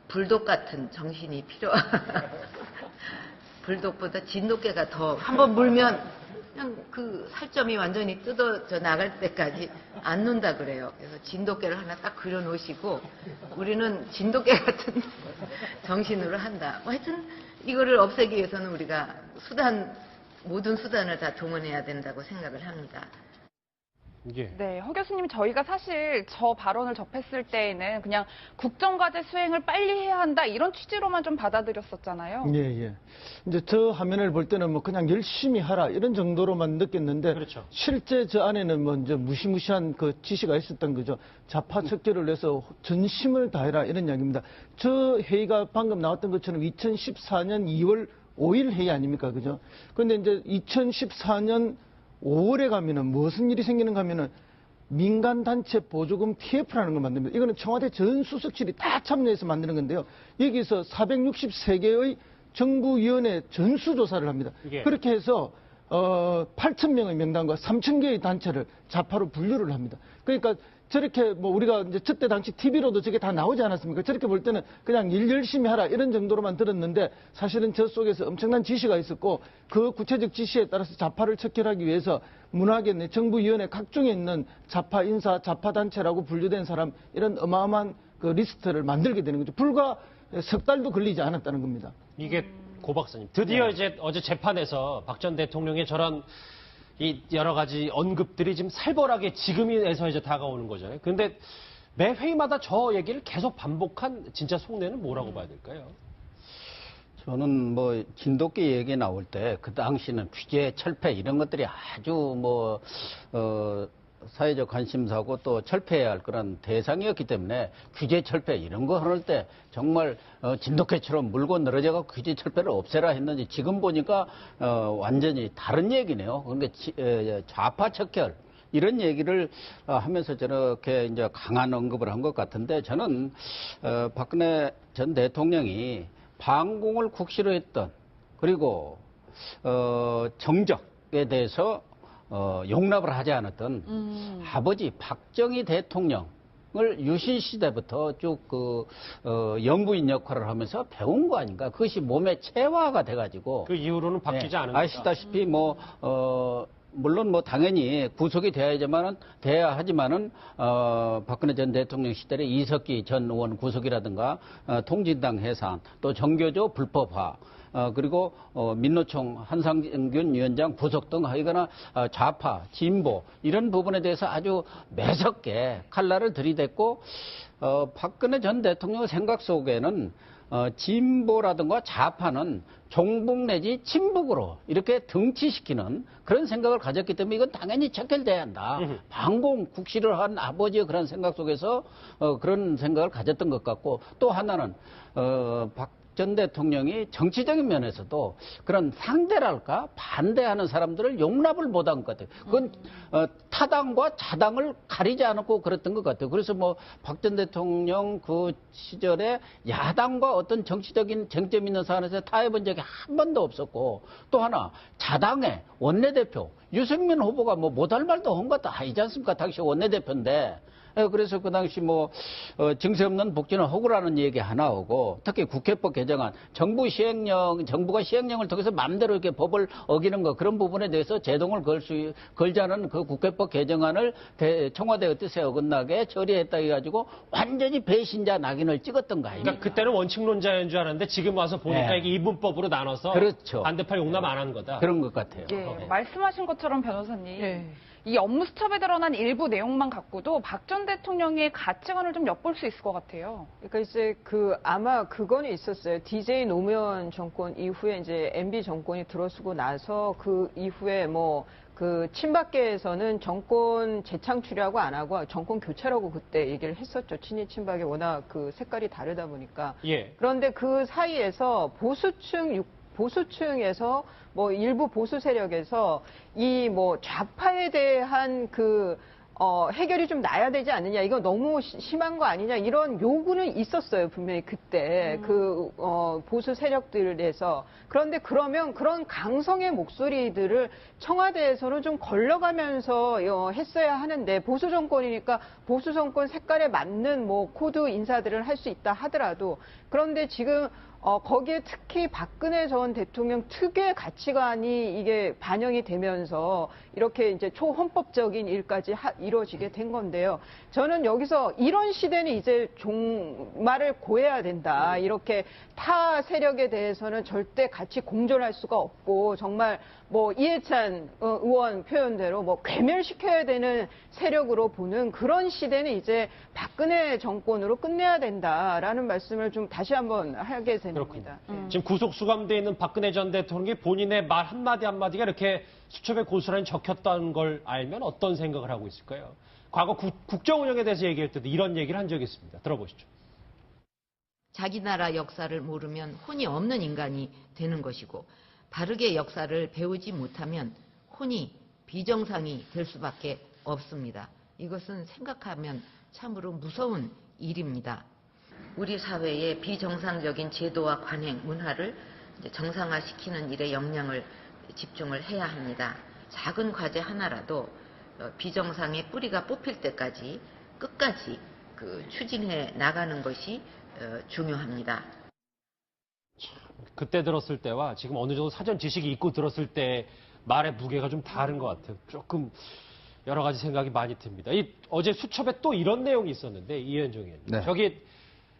불독 같은 정신이 불독보다 진돗개가 더 한번 물면 그냥 그 살점이 완전히 뜯어져 나갈 때까지 안 논다 그래요. 그래서 진돗개를 하나 딱 그려놓으시고 우리는 진돗개 같은 정신으로 한다. 뭐 하여튼 이거를 없애기 위해서는 우리가 모든 수단을 다 동원해야 된다고 생각을 합니다. 예. 네, 허 교수님, 저희가 사실 저 발언을 접했을 때에는 그냥 국정과제 수행을 빨리 해야 한다 이런 취지로만 좀 받아들였었잖아요. 예, 예. 이제 저 화면을 볼 때는 뭐 그냥 열심히 하라 이런 정도로만 느꼈는데 그렇죠. 실제 저 안에는 뭐 이제 무시무시한 그 지시가 있었던 거죠. 좌파척결을 해서 전심을 다해라 이런 이야기입니다. 저 회의가 방금 나왔던 것처럼 2014년 2월 5일 회의 아닙니까, 그죠? 그런데 이제 2014년 5월에 가면은 무슨 일이 생기는가 하면은 민간단체 보조금 TF라는 걸 만듭니다. 이거는 청와대 전 수석실이 다 참여해서 만드는 건데요. 여기서 463개의 정부위원회 전수조사를 합니다. 예. 그렇게 해서 8,000명의 명단과 3,000개의 단체를 좌파로 분류를 합니다. 그러니까 저렇게 뭐 우리가 이제 저때 당시 TV로도 저게 다 나오지 않았습니까? 저렇게 볼 때는 그냥 일 열심히 하라 이런 정도로만 들었는데 사실은 저 속에서 엄청난 지시가 있었고 그 구체적 지시에 따라서 좌파를 척결하기 위해서 문화계 정부위원회 각종에 있는 좌파 인사, 좌파 단체라고 분류된 사람 이런 어마어마한 그 리스트를 만들게 되는 거죠. 불과 석 달도 걸리지 않았다는 겁니다. 이게 고 박사님 드디어 이제 어제 재판에서 박 전 대통령의 저런 이 여러 가지 언급들이 지금 살벌하게 지금에서 이제 다가오는 거잖아요. 그런데 매 회의마다 저 얘기를 계속 반복한 진짜 속내는 뭐라고 봐야 될까요? 저는 뭐 진돗개 얘기 나올 때 그 당시는 규제, 철폐 이런 것들이 아주 뭐 사회적 관심사고 또 철폐해야 할 그런 대상이었기 때문에 규제, 철폐 이런 거 할 때 정말 진돗개처럼 물고 늘어져가 규제, 철폐를 없애라 했는지 지금 보니까 완전히 다른 얘기네요. 그러니까 좌파 척결 이런 얘기를 하면서 저렇게 이제 강한 언급을 한 것 같은데 저는 박근혜 전 대통령이 반공을 국시로 했던 그리고 정적에 대해서 용납을 하지 않았던 아버지 박정희 대통령을 유신 시대부터 쭉 연구인 역할을 하면서 배운 거 아닌가? 그것이 몸에 체화가 돼가지고 그 이후로는 바뀌지 네, 않은 거다. 아시다시피 물론 뭐 당연히 구속이 돼야 하지만은 박근혜 전 대통령 시절에 이석기 전 의원 구속이라든가 통진당 해산 또 정교조 불법화 그리고 민노총 한상균 위원장 구속 등 하여간에 좌파, 진보 이런 부분에 대해서 아주 매섭게 칼날을 들이댔고 박근혜 전 대통령의 생각 속에는 진보라든가 좌파는 종북 내지 친북으로 이렇게 등치시키는 그런 생각을 가졌기 때문에 이건 당연히 척결돼야 한다. 반공 국시를 한 아버지의 그런 생각 속에서 그런 생각을 가졌던 것 같고 또 하나는 박 전 대통령이 정치적인 면에서도 그런 상대랄까 반대하는 사람들을 용납을 못한 것 같아요. 그건 타당과 자당을 가리지 않았고 그랬던 것 같아요. 그래서 뭐 박 전 대통령 그 시절에 야당과 어떤 정치적인 쟁점 있는 사안에서 타협한 적이 한 번도 없었고 또 하나 자당의 원내대표 유승민 후보가 뭐 못할 말도 한 것도 아니지 않습니까? 당시 원내대표인데. 그래서 그 당시 뭐 증세 없는 복지는 허구라는 얘기 하나 오고 특히 국회법 개정안 정부가 시행령을 통해서 마음대로 이렇게 법을 어기는 거 그런 부분에 대해서 제동을 걸자는 그 국회법 개정안을 청와대의 뜻에 어긋나게 처리했다 해가지고 완전히 배신자 낙인을 찍었던 거 아닙니까? 그러니까 그때는 원칙론자인 줄 알았는데 지금 와서 보니까 네. 이게 이분법으로 나눠서 그렇죠. 반대파 용납 안 한 거다. 그런 것 같아요. 예, 말씀하신 것처럼 변호사님. 이 업무 수첩에 드러난 일부 내용만 갖고도 박 전 대통령의 가치관을 좀 엿볼 수 있을 것 같아요. 그러니까 이제 아마 그거는 있었어요. DJ 노무현 정권 이후에 이제 MB 정권이 들어서고 나서 그 이후에 친박계에서는 정권 재창출이라고 안 하고 정권 교체라고 그때 얘기를 했었죠. 친이 친박이 워낙 그 색깔이 다르다 보니까. 예. 그런데 그 사이에서 보수층에서 일부 보수 세력에서 이 좌파에 대한 해결이 좀 나야 되지 않느냐, 이거 너무 심한 거 아니냐, 이런 요구는 있었어요, 분명히 그때 보수 세력들에서. 그런데 그러면 그런 강성의 목소리들을 청와대에서는 좀 걸러가면서 했어야 하는데, 보수 정권이니까 보수 정권 색깔에 맞는 뭐 코드 인사들을 할 수 있다 하더라도, 그런데 지금 거기에 특히 박근혜 전 대통령 특유의 가치관이 이게 반영이 되면서 이렇게 이제 초헌법적인 일까지 이루어지게 된 건데요. 저는 여기서 이런 시대는 이제 종말을 고해야 된다. 이렇게 타 세력에 대해서는 절대 같이 공존할 수가 없고, 정말 뭐 이해찬 의원 표현대로 뭐 괴멸시켜야 되는 세력으로 보는 그런 시대는 이제 박근혜 정권으로 끝내야 된다라는 말씀을 좀 다시 한번 하게 됩니다. 그렇군요. 지금 구속 수감돼 있는 박근혜 전 대통령이 본인의 말 한마디 한마디가 이렇게 수첩에 고스란히 적혔다는 걸 알면 어떤 생각을 하고 있을까요? 과거 국정 운영에 대해서 얘기할 때도 이런 얘기를 한 적이 있습니다. 들어보시죠. 자기 나라 역사를 모르면 혼이 없는 인간이 되는 것이고, 바르게 역사를 배우지 못하면 혼이 비정상이 될 수밖에 없습니다. 이것은 생각하면 참으로 무서운 일입니다. 우리 사회의 비정상적인 제도와 관행, 문화를 이제 정상화시키는 일에 역량을 집중을 해야 합니다. 작은 과제 하나라도 비정상의 뿌리가 뽑힐 때까지 끝까지 추진해 나가는 것이 중요합니다. 그때 들었을 때와 지금 어느 정도 사전 지식이 있고 들었을 때 말의 무게가 좀 다른 것 같아요. 조금 여러 가지 생각이 많이 듭니다. 어제 수첩에 또 이런 내용이 있었는데, 이현정 의원님. 네. 저기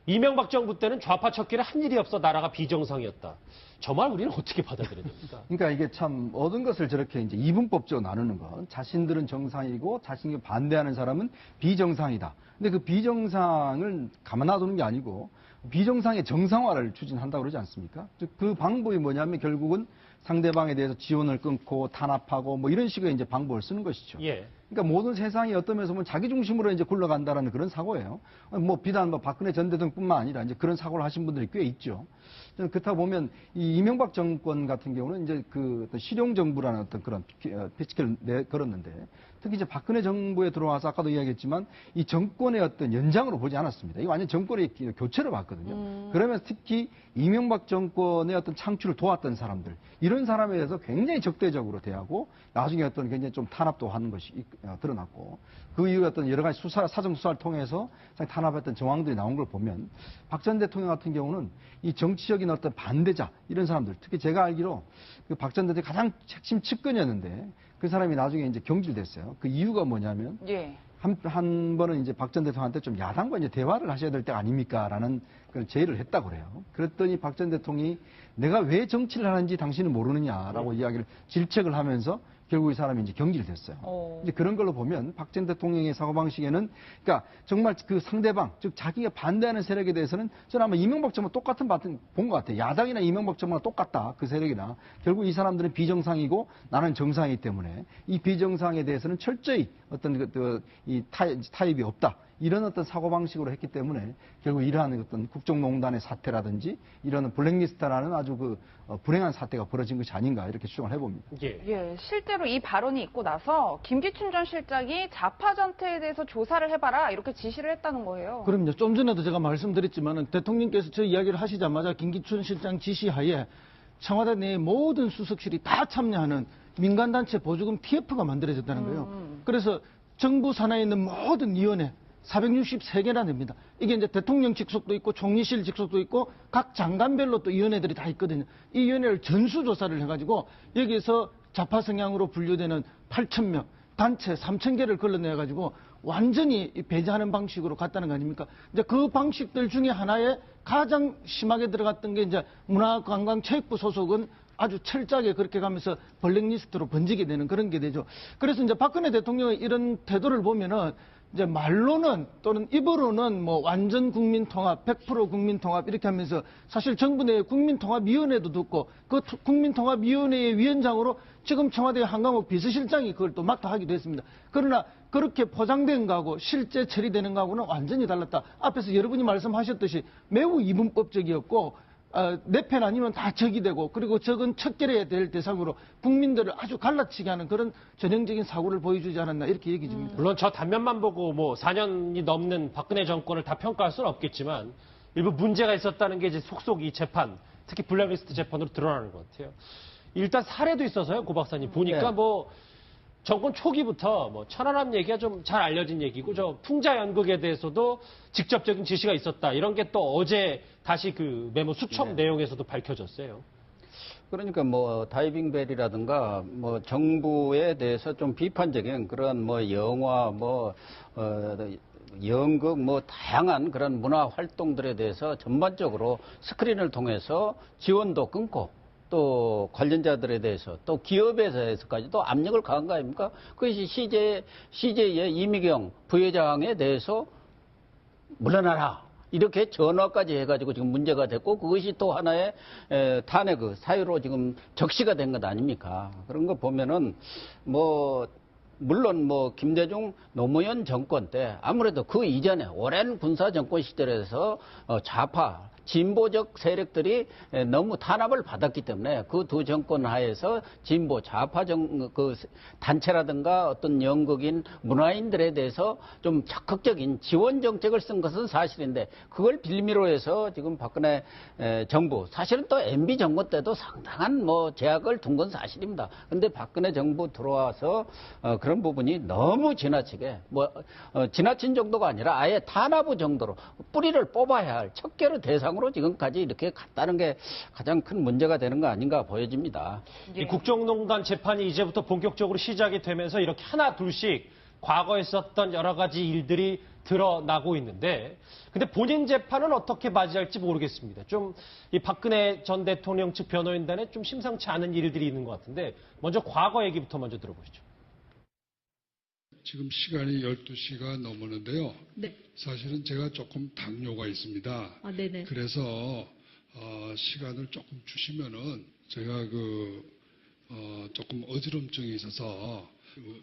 이명박 정부 때는 좌파 척결에 한 일이 없어 나라가 비정상이었다. 저 말 우리는 어떻게 받아들여야 됩니까? 그러니까 이게 참 모든 것을 저렇게 이제 이분법적으로 나누는 건, 자신들은 정상이고 자신이 반대하는 사람은 비정상이다. 근데 그 비정상을 가만 놔두는 게 아니고 비정상의 정상화를 추진한다고 그러지 않습니까? 즉 그 방법이 뭐냐면 결국은 상대방에 대해서 지원을 끊고 탄압하고 뭐 이런 식의 이제 방법을 쓰는 것이죠. 예. 그러니까 모든 세상이 어떤 면에서 보면 자기 중심으로 이제 굴러간다라는 그런 사고예요. 뭐 비단 뭐 박근혜 전 대통령뿐만 아니라 이제 그런 사고를 하신 분들이 꽤 있죠. 저는 그렇다 보면 이 이명박 정권 같은 경우는 이제 그 어떤 실용 정부라는 어떤 그런 피치를 걸었는데, 특히 이제 박근혜 정부에 들어와서 아까도 이야기했지만 이 정권의 어떤 연장으로 보지 않았습니다. 이거 완전 정권의 교체를 봤거든요. 그러면서 특히 이명박 정권의 어떤 창출을 도왔던 사람들, 이런 사람에 대해서 굉장히 적대적으로 대하고 나중에 어떤 굉장히 좀 탄압도 하는 것이 드러났고, 그 이후에 어떤 여러 가지 사정 수사를 통해서 탄압했던 정황들이 나온 걸 보면 박 전 대통령 같은 경우는 이 정치적인 어떤 반대자, 이런 사람들, 특히 제가 알기로 그 박 전 대통령 가장 핵심 측근이었는데 그 사람이 나중에 이제 경질됐어요. 그 이유가 뭐냐면 한 번은 이제 박 전 대통령한테 좀 야당과 이제 대화를 하셔야 될 때가 아닙니까라는 그런 제의를 했다고 그래요. 그랬더니 박 전 대통령이 내가 왜 정치를 하는지 당신은 모르느냐라고 이야기를 질책을 하면서 결국 이 사람이 이제 경질됐어요. 이제 그런 걸로 보면 박 전 대통령의 사고방식에는, 그러니까 정말 그 상대방, 즉 자기가 반대하는 세력에 대해서는 저는 아마 이명박 정부 똑같은 본 것 같아요. 야당이나 이명박 정부랑 똑같다, 그 세력이나. 결국 이 사람들은 비정상이고 나는 정상이기 때문에 이 비정상에 대해서는 철저히 어떤 이 타입이 없다, 이런 어떤 사고방식으로 했기 때문에 결국 이러한 어떤 국정농단의 사태라든지 이런 블랙리스트라는 아주 불행한 사태가 벌어진 것이 아닌가, 이렇게 추정을 해봅니다. 예, 실제로 이 발언이 있고 나서 김기춘 전 실장이 좌파 전태에 대해서 조사를 해봐라, 이렇게 지시를 했다는 거예요. 그럼요. 좀 전에도 제가 말씀드렸지만 대통령께서 저 이야기를 하시자마자 김기춘 실장 지시하에 청와대 내 모든 수석실이 다 참여하는 민간단체 보조금 TF가 만들어졌다는 거예요. 그래서 정부 산하에 있는 모든 위원회 463개나 됩니다. 이게 이제 대통령 직속도 있고 총리실 직속도 있고 각 장관별로 또 위원회들이 다 있거든요. 이 위원회를 전수조사를 해가지고 여기서 좌파 성향으로 분류되는 8,000명, 단체 3,000개를 걸러내가지고 완전히 배제하는 방식으로 갔다는 거 아닙니까? 이제 그 방식들 중에 하나에 가장 심하게 들어갔던 게 이제 문화관광체육부 소속은 아주 철저하게 그렇게 가면서 블랙리스트로 번지게 되는 그런 게 되죠. 그래서 이제 박근혜 대통령의 이런 태도를 보면은 이제 말로는 또는 입으로는 뭐 완전 국민통합, 100% 국민통합 이렇게 하면서 사실 정부 내 국민통합위원회도 듣고 그 국민통합위원회의 위원장으로 지금 청와대 한강욱 비서실장이 그걸 또 맡아 하기도 했습니다. 그러나 그렇게 포장된 거하고 실제 처리되는 거하고는 완전히 달랐다. 앞에서 여러분이 말씀하셨듯이 매우 이분법적이었고 내 편 아니면 다 적이 되고 그리고 적은 척결해야 될 대상으로 국민들을 아주 갈라치게 하는 그런 전형적인 사고를 보여주지 않았나 이렇게 얘기 줍니다. 물론 저 단면만 보고 뭐 4년이 넘는 박근혜 정권을 다 평가할 수는 없겠지만 일부 문제가 있었다는 게 이제 속속 이 재판, 특히 블랙리스트 재판으로 드러나는 것 같아요. 일단 사례도 있어서요, 고 박사님. 보니까 네. 뭐 정권 초기부터 뭐 천안함 얘기가 좀 잘 알려진 얘기고 저 풍자 연극에 대해서도 직접적인 지시가 있었다. 이런 게 또 어제 다시 그 메모 수첩 내용에서도 밝혀졌어요. 그러니까 뭐 다이빙벨이라든가 뭐 정부에 대해서 좀 비판적인 그런 뭐 영화 연극 뭐 다양한 그런 문화 활동들에 대해서 전반적으로 스크린을 통해서 지원도 끊고 또 관련자들에 대해서 또 기업에 대해서까지도 압력을 가한 거 아닙니까? 그것이 CJ의 이미경 부회장에 대해서 물러나라. 이렇게 전화까지 해가지고 지금 문제가 됐고 그것이 또 하나의 탄핵 사유로 지금 적시가 된 것 아닙니까? 그런 거 보면은 뭐 물론 뭐 김대중 노무현 정권 때 아무래도 그 이전에 오랜 군사 정권 시절에서 좌파 진보적 세력들이 너무 탄압을 받았기 때문에 그 두 정권 하에서 진보 좌파 그 단체라든가 어떤 연극인 문화인들에 대해서 좀 적극적인 지원 정책을 쓴 것은 사실인데 그걸 빌미로 해서 지금 박근혜 정부 사실은 또 MB 정권 때도 상당한 뭐 제약을 둔 건 사실입니다. 근데 박근혜 정부 들어와서 그런 부분이 너무 지나치게 지나친 정도가 아니라 아예 탄압 정도로 뿌리를 뽑아야 할 척결의 대상으로 지금까지 이렇게 갔다는 게 가장 큰 문제가 되는 거 아닌가 보여집니다. 이 국정농단 재판이 이제부터 본격적으로 시작이 되면서 이렇게 하나 둘씩 과거에 있었던 여러 가지 일들이 드러나고 있는데 근데 본인 재판은 어떻게 맞이할지 모르겠습니다. 좀 이 박근혜 전 대통령 측 변호인단에 좀 심상치 않은 일들이 있는 것 같은데 먼저 과거 얘기부터 먼저 들어보시죠. 지금 시간이 12시가 넘었는데요. 네. 사실은 제가 조금 당뇨가 있습니다. 아, 네네. 그래서 시간을 조금 주시면은 제가 조금 어지럼증이 있어서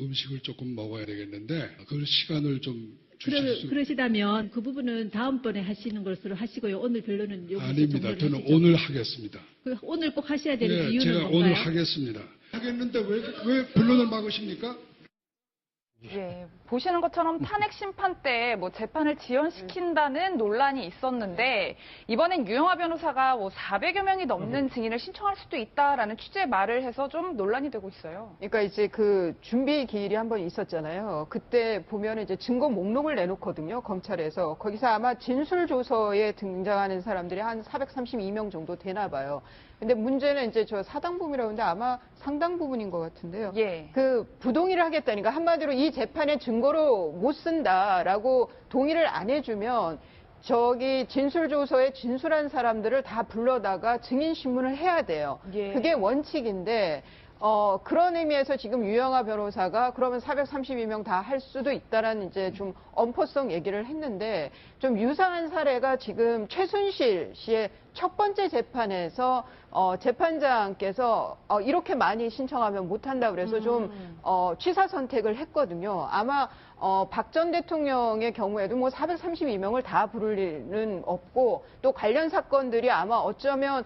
음식을 조금 먹어야 되겠는데 그 시간을 좀 주실 수 그러시다면 그 부분은 다음번에 하시는 것으로 하시고요. 오늘 별로는 여기서 아닙니다. 종료를 저는 하시죠. 오늘 하겠습니다. 오늘 꼭 하셔야 되는 예, 이유는 제가 뭔가요? 오늘 하겠습니다. 하겠는데 왜 변론을 막으십니까? 예, 보시는 것처럼 탄핵 심판 때 뭐 재판을 지연시킨다는 논란이 있었는데 이번엔 유영하 변호사가 뭐 400여 명이 넘는 증인을 신청할 수도 있다라는 취지의 말을 해서 좀 논란이 되고 있어요. 그러니까 이제 그 준비 기일이 한 번 있었잖아요. 그때 보면 이제 증거 목록을 내놓거든요. 검찰에서. 거기서 아마 진술조서에 등장하는 사람들이 한 432명 정도 되나 봐요. 근데 문제는 이제 저 사당부분이라고 하는데 아마 상당 부분인 것 같은데요. 예. 그 부동의를 하겠다니까 한마디로 이 재판에 증거로 못 쓴다라고 동의를 안 해주면 저기 진술조서에 진술한 사람들을 다 불러다가 증인신문을 해야 돼요. 예. 그게 원칙인데 그런 의미에서 지금 유영하 변호사가 그러면 432명 다 할 수도 있다라는 이제 좀 엄포성 얘기를 했는데 좀 유사한 사례가 지금 최순실 씨의 첫 번째 재판에서 재판장께서 이렇게 많이 신청하면 못한다 그래서 좀 취사 선택을 했거든요. 아마 박 전 대통령의 경우에도 뭐 432명을 다 부를 일은 없고 또 관련 사건들이 아마 어쩌면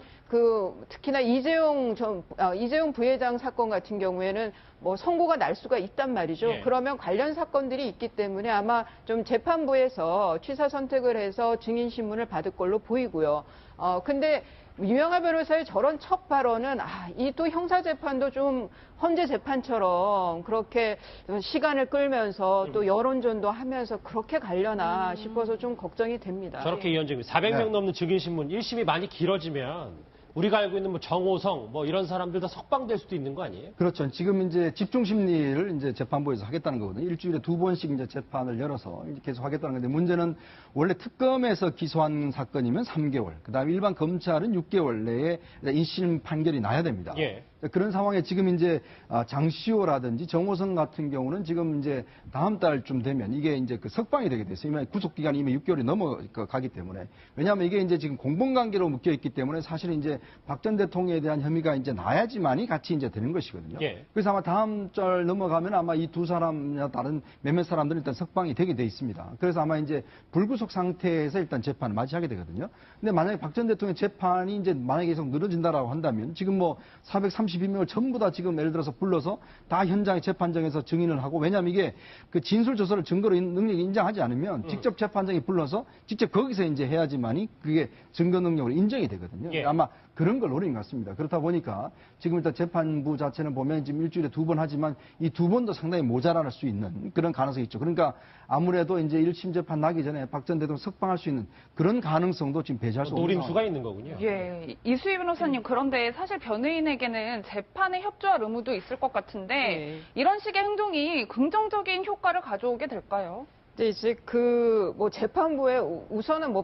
특히나 이재용 부회장 사건 같은 경우에는 뭐 선고가 날 수가 있단 말이죠. 예. 그러면 관련 사건들이 있기 때문에 아마 좀 재판부에서 취사 선택을 해서 증인신문을 받을 걸로 보이고요. 근데 유영하 변호사의 저런 첫 발언은 이 또 형사재판도 좀 헌재 재판처럼 그렇게 시간을 끌면서 또 여론전도 하면서 그렇게 가려나 싶어서 좀 걱정이 됩니다. 저렇게 위원장님 400명 넘는 증인신문 1심이 많이 길어지면 우리가 알고 있는 뭐 정호성 뭐 이런 사람들 다 석방될 수도 있는 거 아니에요? 그렇죠. 지금 이제 집중 심리를 이제 재판부에서 하겠다는 거거든요. 일주일에 2번씩 이제 재판을 열어서 이제 계속 하겠다는 건데 문제는 원래 특검에서 기소한 사건이면 3개월, 그다음에 일반 검찰은 6개월 내에 1심 판결이 나야 됩니다. 예. 그런 상황에 지금 이제 장시호라든지 정호성 같은 경우는 지금 이제 다음 달쯤 되면 이게 이제 그 석방이 되게 됐어요. 이미 구속 기간이 이미 6개월이 넘어가기 때문에. 왜냐하면 이게 이제 지금 공범관계로 묶여 있기 때문에 사실 이제 박 전 대통령에 대한 혐의가 이제 나야지만이 같이 이제 되는 것이거든요. 예. 그래서 아마 다음 달 넘어가면 아마 이 두 사람이나 다른 몇몇 사람들은 일단 석방이 되게 돼 있습니다. 그래서 아마 이제 불구속 상태에서 일단 재판을 맞이하게 되거든요. 근데 만약에 박 전 대통령 재판이 이제 만약에 계속 늘어진다라고 한다면 지금 뭐 432명을 전부 다 지금 예를 들어서 불러서 다 현장의 재판정에서 증인을 하고, 왜냐하면 이게 그 진술 조서를 증거로 능력이 인정하지 않으면 직접 재판장이 불러서 직접 거기서 이제 해야지만이 그게 증거 능력으로 인정이 되거든요. 예. 아마 그런 걸 노린 것 같습니다. 그렇다 보니까 지금 일단 재판부 자체는 보면 지금 일주일에 2번 하지만 이 2번도 상당히 모자랄 수 있는 그런 가능성이 있죠. 그러니까 아무래도 이제 1심 재판 나기 전에 박 전 대통령 석방할 수 있는 그런 가능성도 지금 배제할 수 없는 노림수가 있는 거군요. 예, 이수희 변호사님, 그런데 사실 변호인에게는 재판에 협조할 의무도 있을 것 같은데 네. 이런 식의 행동이 긍정적인 효과를 가져오게 될까요? 근데 이제 그 뭐 재판부에 우선은 뭐